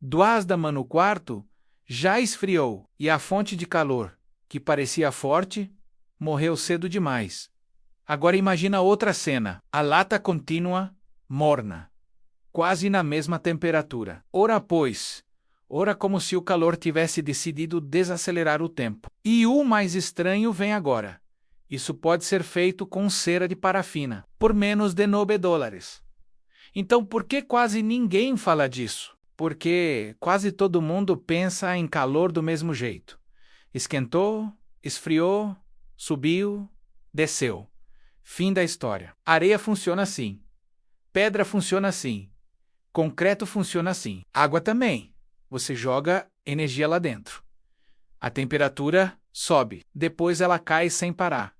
Duas da no quarto já esfriou e a fonte de calor, que parecia forte, morreu cedo demais. Agora imagina outra cena. A lata continua, morna, quase na mesma temperatura. Ora pois, ora como se o calor tivesse decidido desacelerar o tempo. E o mais estranho vem agora. Isso pode ser feito com cera de parafina, por menos de $9. Então por que quase ninguém fala disso? Porque quase todo mundo pensa em calor do mesmo jeito. Esquentou, esfriou, subiu, desceu. Fim da história. Areia funciona assim. Pedra funciona assim. Concreto funciona assim. Água também. Você joga energia lá dentro. A temperatura sobe. Depois ela cai sem parar.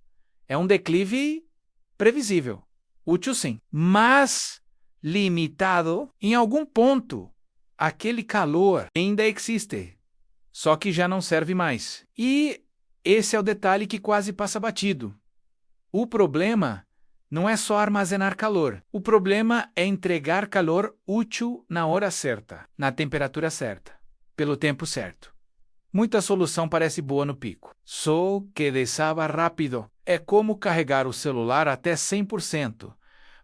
É um declive previsível. Útil sim. Mas limitado em algum ponto. Aquele calor ainda existe. Só que já não serve mais. E esse é o detalhe que quase passa batido. O problema não é só armazenar calor. O problema é entregar calor útil na hora certa, na temperatura certa, pelo tempo certo. Muita solução parece boa no pico. Só que desaba rápido. É como carregar o celular até 100%,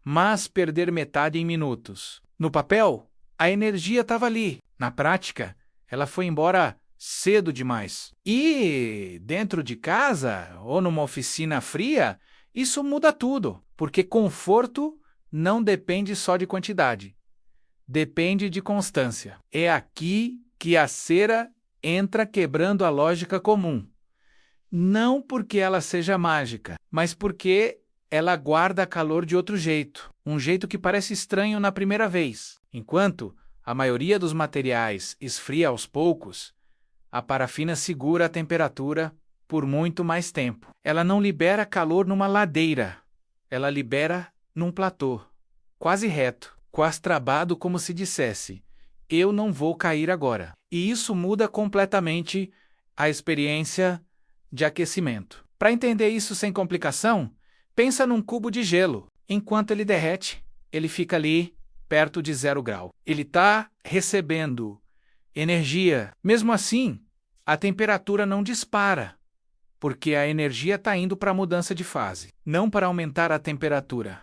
mas perder metade em minutos. No papel, a energia estava ali. Na prática, ela foi embora cedo demais. E dentro de casa ou numa oficina fria, isso muda tudo, porque conforto não depende só de quantidade. Depende de constância. É aqui que a cera entra quebrando a lógica comum. Não porque ela seja mágica, mas porque ela guarda calor de outro jeito, um jeito que parece estranho na primeira vez. Enquanto a maioria dos materiais esfria aos poucos, a parafina segura a temperatura por muito mais tempo. Ela não libera calor numa ladeira, ela libera num platô, quase reto, quase travado, como se dissesse: eu não vou cair agora. E isso muda completamente a experiência de aquecimento. Para entender isso sem complicação, pensa num cubo de gelo. Enquanto ele derrete, ele fica ali perto de 0 grau. Ele está recebendo energia. Mesmo assim, a temperatura não dispara, porque a energia está indo para a mudança de fase, não para aumentar a temperatura.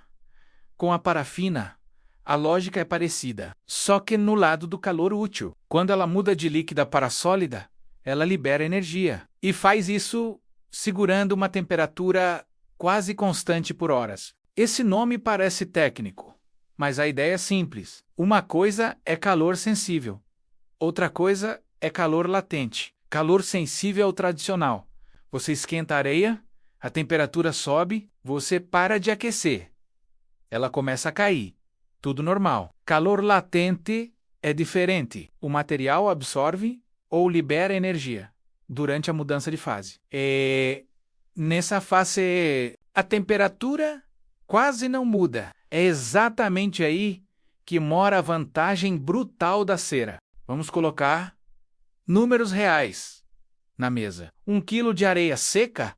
Com a parafina, a lógica é parecida, só que no lado do calor útil. Quando ela muda de líquida para sólida, ela libera energia, e faz isso segurando uma temperatura quase constante por horas. Esse nome parece técnico, mas a ideia é simples. Uma coisa é calor sensível, outra coisa é calor latente. Calor sensível é o tradicional. Você esquenta a areia, a temperatura sobe, você para de aquecer. Ela começa a cair. Tudo normal. Calor latente é diferente. O material absorve ou libera energia durante a mudança de fase. Nessa fase, a temperatura quase não muda. É exatamente aí que mora a vantagem brutal da cera. Vamos colocar números reais na mesa. 1 quilo de areia seca,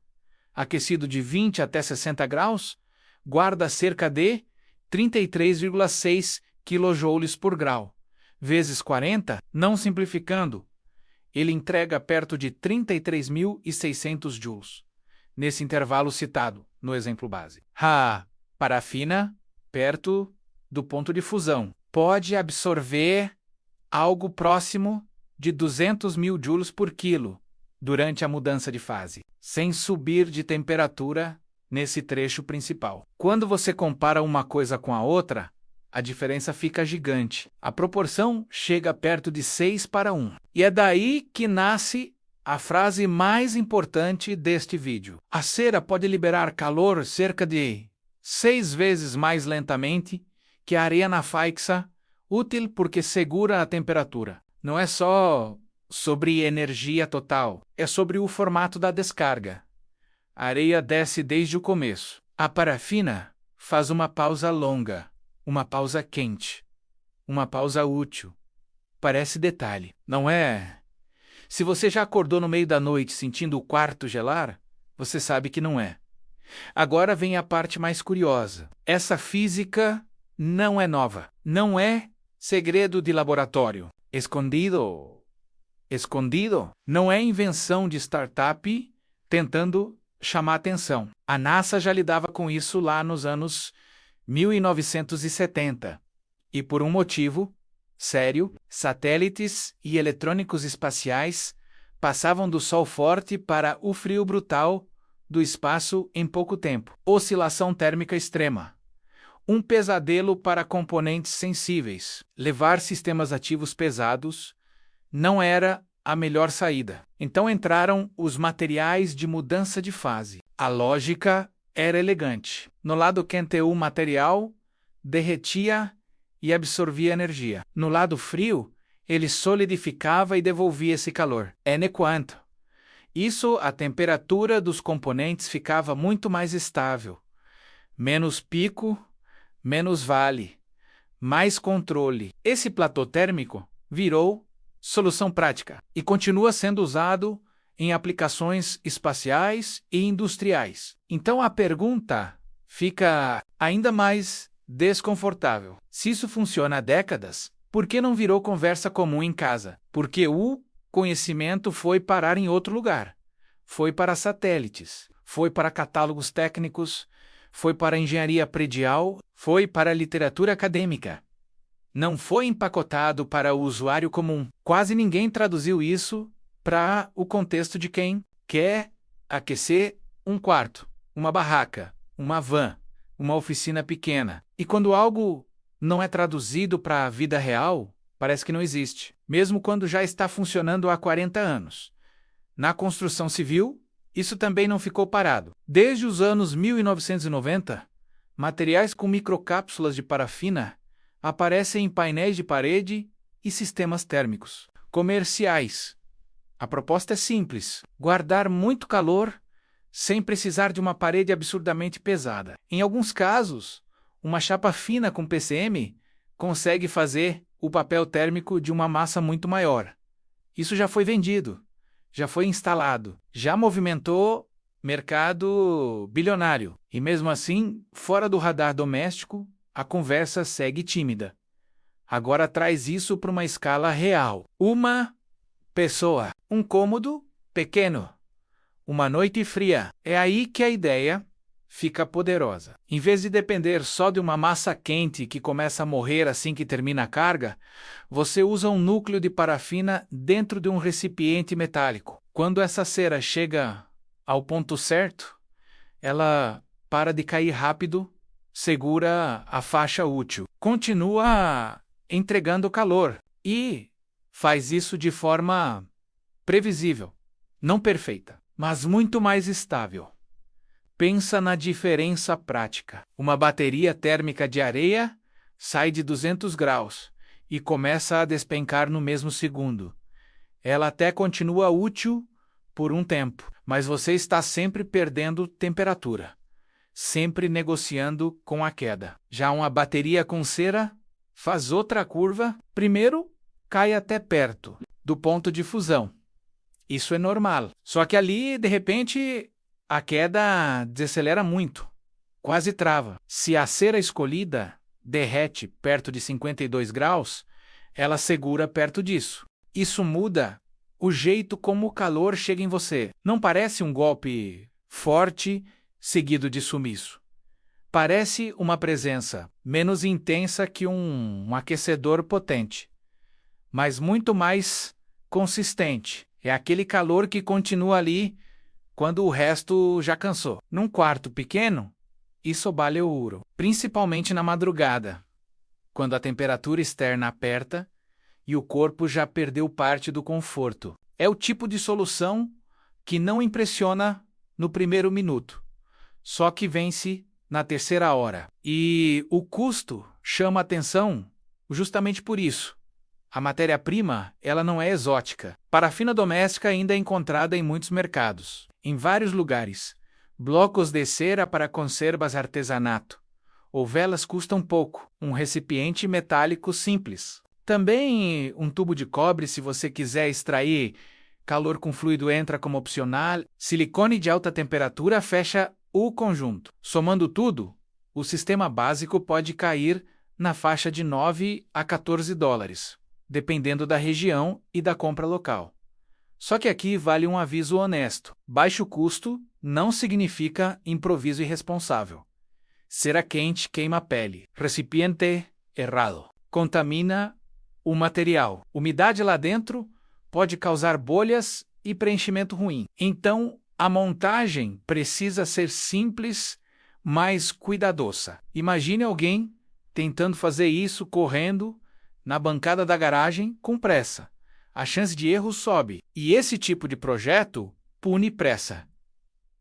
aquecido de 20 até 60 graus, guarda cerca de 33,6 kJ por grau. Vezes 40, não simplificando, ele entrega perto de 33.600 joules, nesse intervalo citado no exemplo base. A parafina, perto do ponto de fusão, pode absorver algo próximo de 200.000 joules por quilo durante a mudança de fase, sem subir de temperatura nesse trecho principal. Quando você compara uma coisa com a outra, a diferença fica gigante. A proporção chega perto de 6:1. E é daí que nasce a frase mais importante deste vídeo. A cera pode liberar calor cerca de 6 vezes mais lentamente que a areia fixa, útil porque segura a temperatura. Não é só sobre energia total, é sobre o formato da descarga. A areia desce desde o começo. A parafina faz uma pausa longa, uma pausa quente, uma pausa útil. Parece detalhe, não é? Se você já acordou no meio da noite sentindo o quarto gelar, você sabe que não é. Agora vem a parte mais curiosa. Essa física não é nova, não é segredo de laboratório. Escondido. Escondido. Não é invenção de startup tentando chamar atenção. A NASA já lidava com isso lá nos anos 1970. E por um motivo sério, satélites e eletrônicos espaciais passavam do sol forte para o frio brutal do espaço em pouco tempo. Oscilação térmica extrema. Um pesadelo para componentes sensíveis. Levar sistemas ativos pesados não era a melhor saída. Então entraram os materiais de mudança de fase. A lógica era elegante. No lado quente, o material derretia e absorvia energia. No lado frio, ele solidificava e devolvia esse calor. Quanto? Isso, a temperatura dos componentes ficava muito mais estável. Menos pico, menos vale, mais controle. Esse platô térmico virou solução prática e continua sendo usado em aplicações espaciais e industriais. Então a pergunta fica ainda mais desconfortável. Se isso funciona há décadas, por que não virou conversa comum em casa? Porque o conhecimento foi parar em outro lugar. Foi para satélites, foi para catálogos técnicos, foi para a engenharia predial, foi para a literatura acadêmica. Não foi empacotado para o usuário comum. Quase ninguém traduziu isso para o contexto de quem quer aquecer um quarto, uma barraca, uma van, uma oficina pequena. E quando algo não é traduzido para a vida real, parece que não existe, mesmo quando já está funcionando há 40 anos. Na construção civil, isso também não ficou parado. Desde os anos 1990, materiais com microcápsulas de parafina aparecem em painéis de parede e sistemas térmicos comerciais. A proposta é simples: guardar muito calor sem precisar de uma parede absurdamente pesada. Em alguns casos, uma chapa fina com PCM consegue fazer o papel térmico de uma massa muito maior. Isso já foi vendido, já foi instalado, já movimentou mercado bilionário. E mesmo assim, fora do radar doméstico, a conversa segue tímida. Agora traz isso para uma escala real. Uma pessoa, um cômodo pequeno, uma noite fria. É aí que a ideia fica poderosa. Em vez de depender só de uma massa quente que começa a morrer assim que termina a carga, você usa um núcleo de parafina dentro de um recipiente metálico. Quando essa cera chega ao ponto certo, ela para de cair rápido, segura a faixa útil, continua entregando calor e faz isso de forma previsível, não perfeita, mas muito mais estável. Pensa na diferença prática. Uma bateria térmica de areia sai de 200 graus e começa a despencar no mesmo segundo. Ela até continua útil por um tempo, mas você está sempre perdendo temperatura, sempre negociando com a queda. Já uma bateria com cera faz outra curva. Primeiro, cai até perto do ponto de fusão. Isso é normal. Só que ali, de repente, a queda desacelera muito, quase trava. Se a cera escolhida derrete perto de 52 graus, ela segura perto disso. Isso muda o jeito como o calor chega em você. Não parece um golpe forte seguido de sumiço. Parece uma presença menos intensa que um aquecedor potente, mas muito mais consistente. É aquele calor que continua ali quando o resto já cansou. Num quarto pequeno, isso vale ouro, principalmente na madrugada, quando a temperatura externa aperta e o corpo já perdeu parte do conforto. É o tipo de solução que não impressiona no primeiro minuto, só que vence na terceira hora. E o custo chama atenção justamente por isso. A matéria-prima, ela não é exótica. Parafina doméstica ainda é encontrada em muitos mercados, em vários lugares. Blocos de cera para conservas artesanato. Ou velas custam pouco. Um recipiente metálico simples. Também um tubo de cobre se você quiser extrair calor com fluido entra como opcional. Silicone de alta temperatura fecha o conjunto. Somando tudo, o sistema básico pode cair na faixa de 9 a 14 dólares. dependendo da região e da compra local. Só que aqui vale um aviso honesto. Baixo custo não significa improviso irresponsável. Cera quente queima a pele. Recipiente errado contamina o material. Umidade lá dentro pode causar bolhas e preenchimento ruim. Então, a montagem precisa ser simples, mas cuidadosa. Imagine alguém tentando fazer isso correndo na bancada da garagem com pressa. A chance de erro sobe, e esse tipo de projeto pune pressa.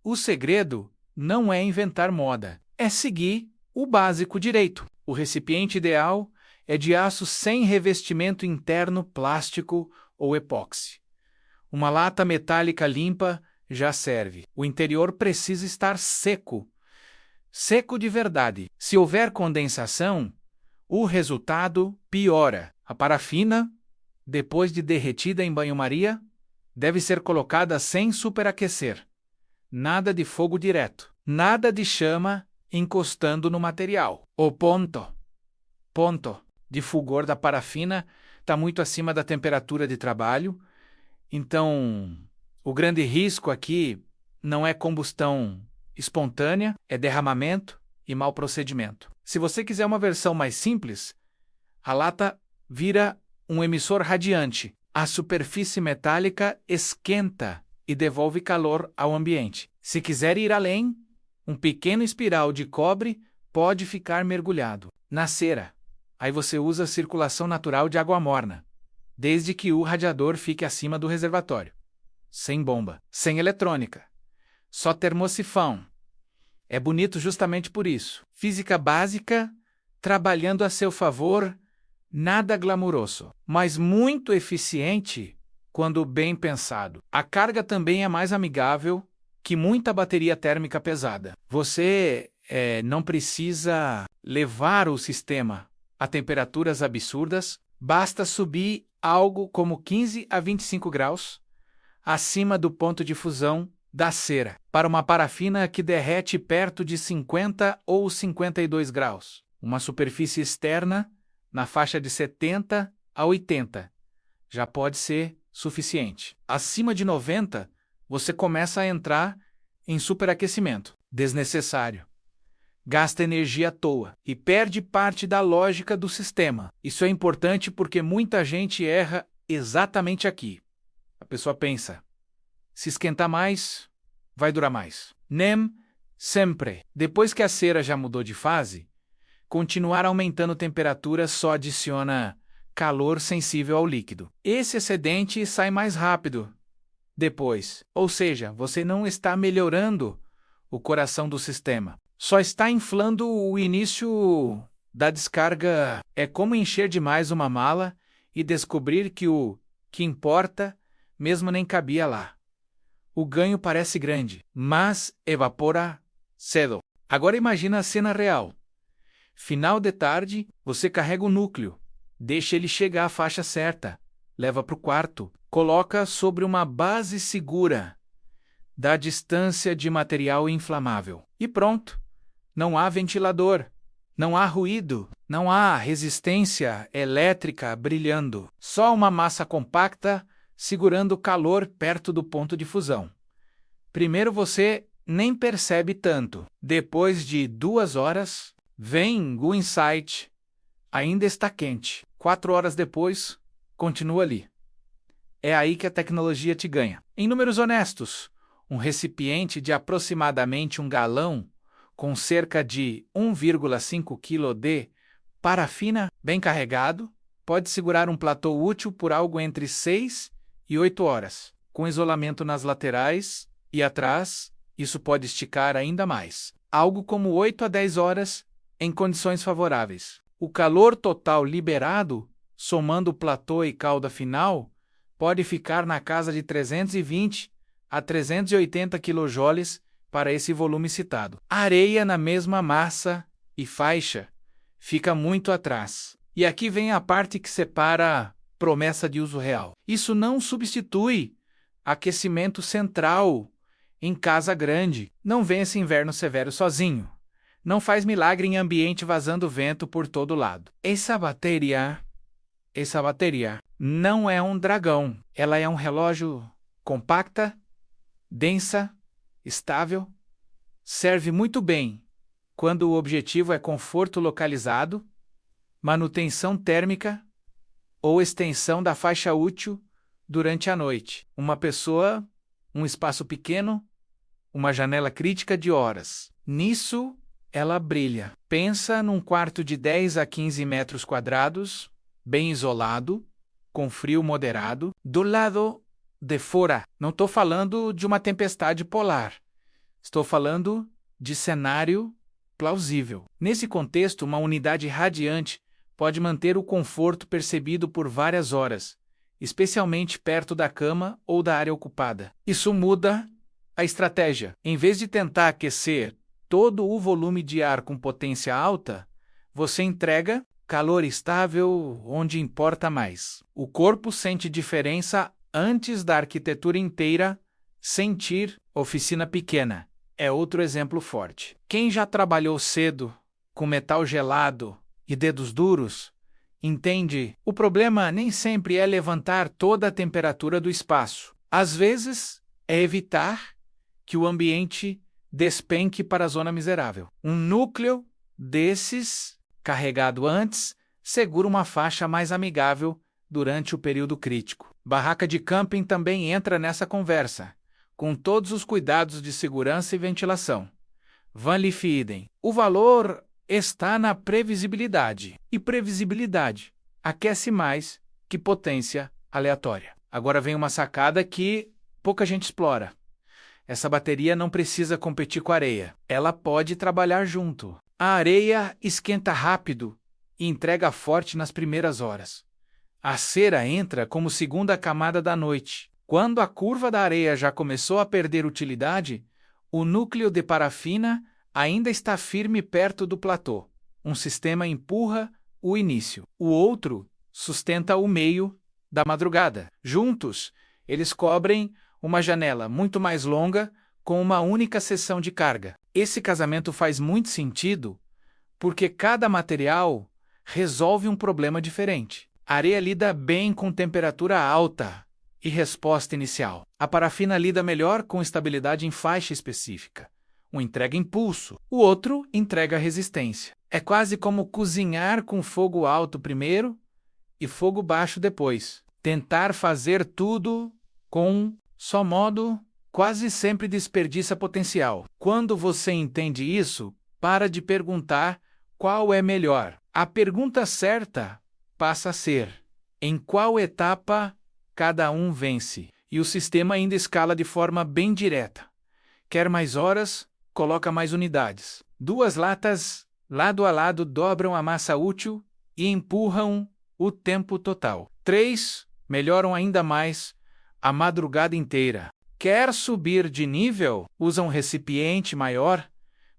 O segredo não é inventar moda, é seguir o básico direito. O recipiente ideal é de aço sem revestimento interno plástico ou epóxi. Uma lata metálica limpa já serve. O interior precisa estar seco. Seco de verdade. Se houver condensação, o resultado piora. A parafina, depois de derretida em banho-maria, deve ser colocada sem superaquecer. Nada de fogo direto. Nada de chama encostando no material. O ponto de fulgor da parafina está muito acima da temperatura de trabalho, então o grande risco aqui não é combustão espontânea, é derramamento e mau procedimento. Se você quiser uma versão mais simples, a lata vira um emissor radiante. A superfície metálica esquenta e devolve calor ao ambiente. Se quiser ir além, um pequeno espiral de cobre pode ficar mergulhado na cera. Aí você usa a circulação natural de água morna, desde que o radiador fique acima do reservatório. Sem bomba, sem eletrônica, só termosifão. É bonito justamente por isso. Física básica, trabalhando a seu favor, nada glamuroso, mas muito eficiente quando bem pensado. A carga também é mais amigável que muita bateria térmica pesada. Você não precisa levar o sistema a temperaturas absurdas, basta subir algo como 15 a 25 graus acima do ponto de fusão da cera, para uma parafina que derrete perto de 50 ou 52 graus. Uma superfície externa na faixa de 70 a 80 já pode ser suficiente. Acima de 90, você começa a entrar em superaquecimento desnecessário. Gasta energia à toa e perde parte da lógica do sistema. Isso é importante porque muita gente erra exatamente aqui. A pessoa pensa, se esquentar mais, vai durar mais. Nem sempre. Depois que a cera já mudou de fase, continuar aumentando temperatura só adiciona calor sensível ao líquido. Esse excedente sai mais rápido depois. Ou seja, você não está melhorando o coração do sistema. Só está inflando o início da descarga. É como encher demais uma mala e descobrir que o que importa mesmo nem cabia lá. O ganho parece grande, mas evapora cedo. Agora imagina a cena real. Final de tarde, você carrega o núcleo, deixa ele chegar à faixa certa, leva para o quarto, coloca sobre uma base segura, dá distância de material inflamável. E pronto. Não há ventilador, não há ruído, não há resistência elétrica brilhando. Só uma massa compacta segurando o calor perto do ponto de fusão. Primeiro você nem percebe tanto. Depois de 2 horas, vem o insight. Ainda está quente. 4 horas depois, continua ali. É aí que a tecnologia te ganha. Em números honestos, um recipiente de aproximadamente 1 galão com cerca de 1,5 kg de parafina bem carregado, pode segurar um platô útil por algo entre 6 e 8 horas. Com isolamento nas laterais e atrás, isso pode esticar ainda mais. Algo como 8 a 10 horas em condições favoráveis. O calor total liberado, somando o platô e cauda final, pode ficar na casa de 320 a 380 kJ para esse volume citado. A areia na mesma massa e faixa fica muito atrás. E aqui vem a parte que separa a promessa de uso real. Isso não substitui aquecimento central em casa grande. Não vence inverno severo sozinho. Não faz milagre em ambiente vazando vento por todo lado. Essa bateria essa bateria não é um dragão. Ela é um relógio compacta, densa, estável. Serve muito bem quando o objetivo é conforto localizado, manutenção térmica ou extensão da faixa útil durante a noite. Uma pessoa, um espaço pequeno, uma janela crítica de horas. Nisso, ela brilha. Pensa num quarto de 10 a 15 metros quadrados, bem isolado, com frio moderado, do lado de fora. Não estou falando de uma tempestade polar. Estou falando de cenário plausível. Nesse contexto, uma unidade radiante pode manter o conforto percebido por várias horas, especialmente perto da cama ou da área ocupada. Isso muda a estratégia. Em vez de tentar aquecer todo o volume de ar com potência alta, você entrega calor estável onde importa mais. O corpo sente diferença antes da arquitetura inteira sentir. Oficina pequena é outro exemplo forte. Quem já trabalhou cedo, com metal gelado e dedos duros, entende, o problema nem sempre é levantar toda a temperatura do espaço. Às vezes, é evitar que o ambiente despenque para a zona miserável. Um núcleo desses, carregado antes, segura uma faixa mais amigável durante o período crítico. Barraca de camping também entra nessa conversa, com todos os cuidados de segurança e ventilação. Van Leaf idem. O valor está na previsibilidade. E previsibilidade aquece mais que potência aleatória. Agora vem uma sacada que pouca gente explora. Essa bateria não precisa competir com a areia. Ela pode trabalhar junto. A areia esquenta rápido e entrega forte nas primeiras horas. A cera entra como segunda camada da noite. Quando a curva da areia já começou a perder utilidade, o núcleo de parafina ainda está firme perto do platô. Um sistema empurra o início. O outro sustenta o meio da madrugada. Juntos, eles cobrem uma janela muito mais longa com uma única seção de carga. Esse casamento faz muito sentido porque cada material resolve um problema diferente. A areia lida bem com temperatura alta e resposta inicial. A parafina lida melhor com estabilidade em faixa específica. Um entrega impulso, o outro entrega resistência. É quase como cozinhar com fogo alto primeiro e fogo baixo depois. Tentar fazer tudo com só modo quase sempre desperdiça potencial. Quando você entende isso, para de perguntar qual é melhor. A pergunta certa passa a ser: em qual etapa cada um vence? E o sistema ainda escala de forma bem direta. Quer mais horas? Coloca mais unidades. 2 latas, lado a lado, dobram a massa útil e empurram o tempo total. 3, melhoram ainda mais a madrugada inteira. Quer subir de nível? Usa um recipiente maior,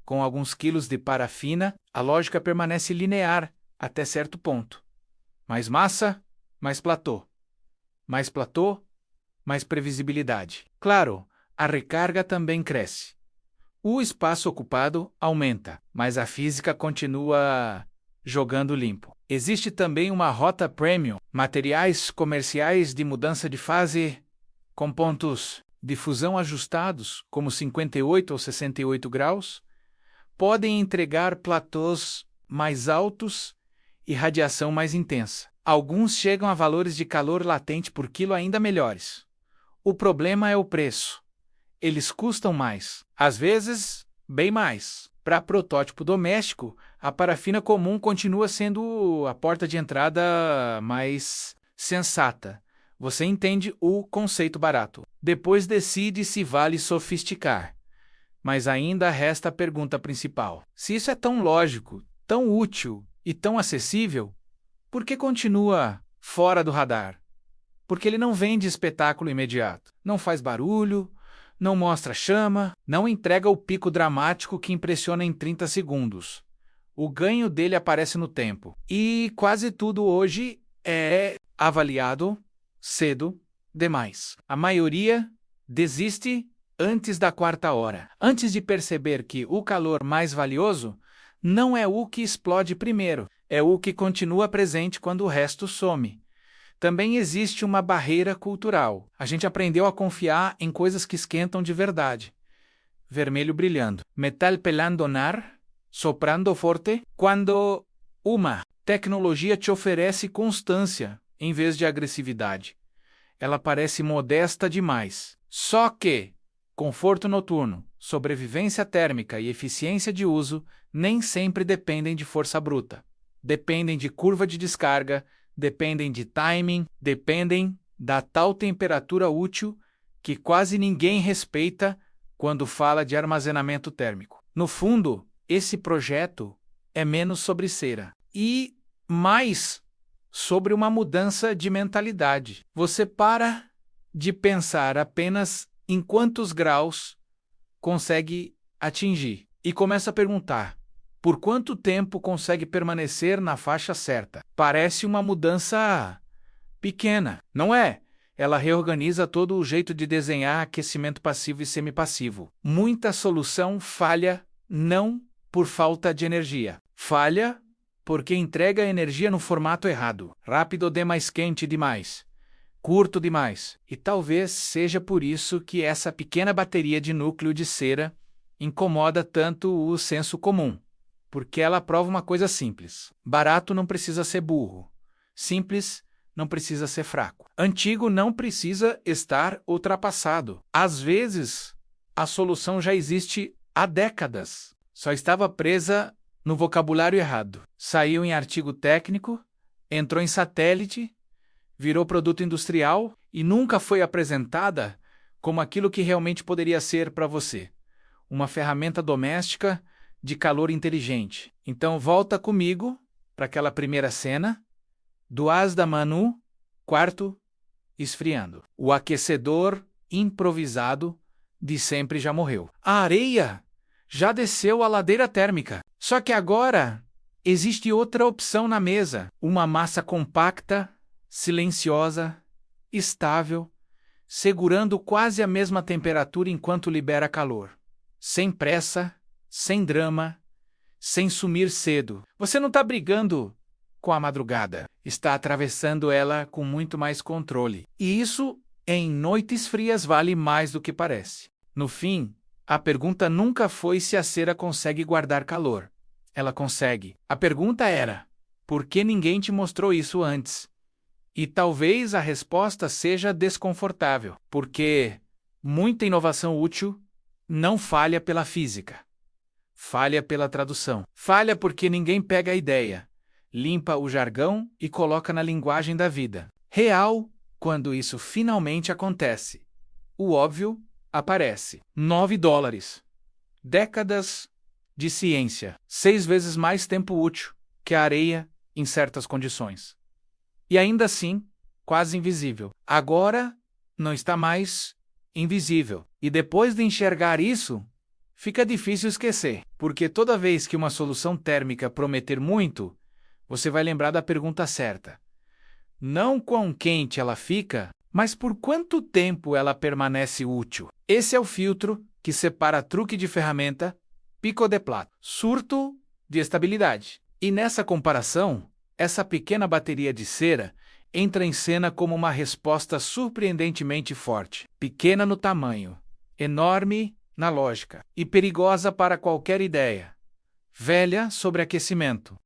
com alguns quilos de parafina. A lógica permanece linear até certo ponto. Mais massa, mais platô. Mais platô, mais previsibilidade. Claro, a recarga também cresce. O espaço ocupado aumenta, mas a física continua jogando limpo. Existe também uma rota premium, materiais comerciais de mudança de fase com pontos de fusão ajustados, como 58 ou 68 graus, podem entregar platôs mais altos e radiação mais intensa. Alguns chegam a valores de calor latente por quilo ainda melhores. O problema é o preço. Eles custam mais, às vezes, bem mais. Para protótipo doméstico, a parafina comum continua sendo a porta de entrada mais sensata. Você entende o conceito barato. Depois decide se vale sofisticar. Mas ainda resta a pergunta principal. Se isso é tão lógico, tão útil e tão acessível, por que continua fora do radar? Porque ele não vende espetáculo imediato. Não faz barulho, não mostra chama, não entrega o pico dramático que impressiona em 30 segundos. O ganho dele aparece no tempo. E quase tudo hoje é avaliado cedo demais. A maioria desiste antes da 4ª hora. Antes de perceber que o calor mais valioso não é o que explode primeiro, é o que continua presente quando o resto some. Também existe uma barreira cultural. A gente aprendeu a confiar em coisas que esquentam de verdade. Vermelho brilhando. Metal pelando ar, soprando forte. Quando uma tecnologia te oferece constância em vez de agressividade, ela parece modesta demais. Só que conforto noturno, sobrevivência térmica e eficiência de uso nem sempre dependem de força bruta. Dependem de curva de descarga, dependem de timing, dependem da tal temperatura útil que quase ninguém respeita quando fala de armazenamento térmico. No fundo, esse projeto é menos sobre cera e mais sobre uma mudança de mentalidade. Você para de pensar apenas em quantos graus consegue atingir e começa a perguntar: por quanto tempo consegue permanecer na faixa certa? Parece uma mudança pequena, não é? Ela reorganiza todo o jeito de desenhar aquecimento passivo e semipassivo. Muita solução falha não por falta de energia. Falha porque entrega a energia no formato errado. Rápido demais, quente demais, curto demais. E talvez seja por isso que essa pequena bateria de núcleo de cera incomoda tanto o senso comum. Porque ela prova uma coisa simples. Barato não precisa ser burro. Simples não precisa ser fraco. Antigo não precisa estar ultrapassado. Às vezes, a solução já existe há décadas. Só estava presa no vocabulário errado. Saiu em artigo técnico, entrou em satélite, virou produto industrial e nunca foi apresentada como aquilo que realmente poderia ser para você. Uma ferramenta doméstica de calor inteligente. Então volta comigo para aquela primeira cena do As da Manu, quarto, esfriando. O aquecedor improvisado de sempre já morreu. A areia já desceu a ladeira térmica. Só que agora existe outra opção na mesa. Uma massa compacta, silenciosa, estável, segurando quase a mesma temperatura enquanto libera calor. Sem pressa, sem drama, sem sumir cedo. Você não está brigando com a madrugada. Está atravessando ela com muito mais controle. E isso, em noites frias, vale mais do que parece. No fim, a pergunta nunca foi se a cera consegue guardar calor. Ela consegue. A pergunta era: por que ninguém te mostrou isso antes? E talvez a resposta seja desconfortável, porque muita inovação útil não falha pela física. Falha pela tradução. Falha porque ninguém pega a ideia, limpa o jargão e coloca na linguagem da vida real. Quando isso finalmente acontece, o óbvio aparece. $9. Décadas de ciência. 6 vezes mais tempo útil que a areia em certas condições. E ainda assim, quase invisível. Agora, não está mais invisível. E depois de enxergar isso, fica difícil esquecer. Porque toda vez que uma solução térmica prometer muito, você vai lembrar da pergunta certa. Não quão quente ela fica, mas por quanto tempo ela permanece útil. Esse é o filtro que separa truque de ferramenta, pico de plata, surto de estabilidade. E nessa comparação, essa pequena bateria de cera entra em cena como uma resposta surpreendentemente forte. Pequena no tamanho, enorme na lógica e perigosa para qualquer ideia velha sobre aquecimento.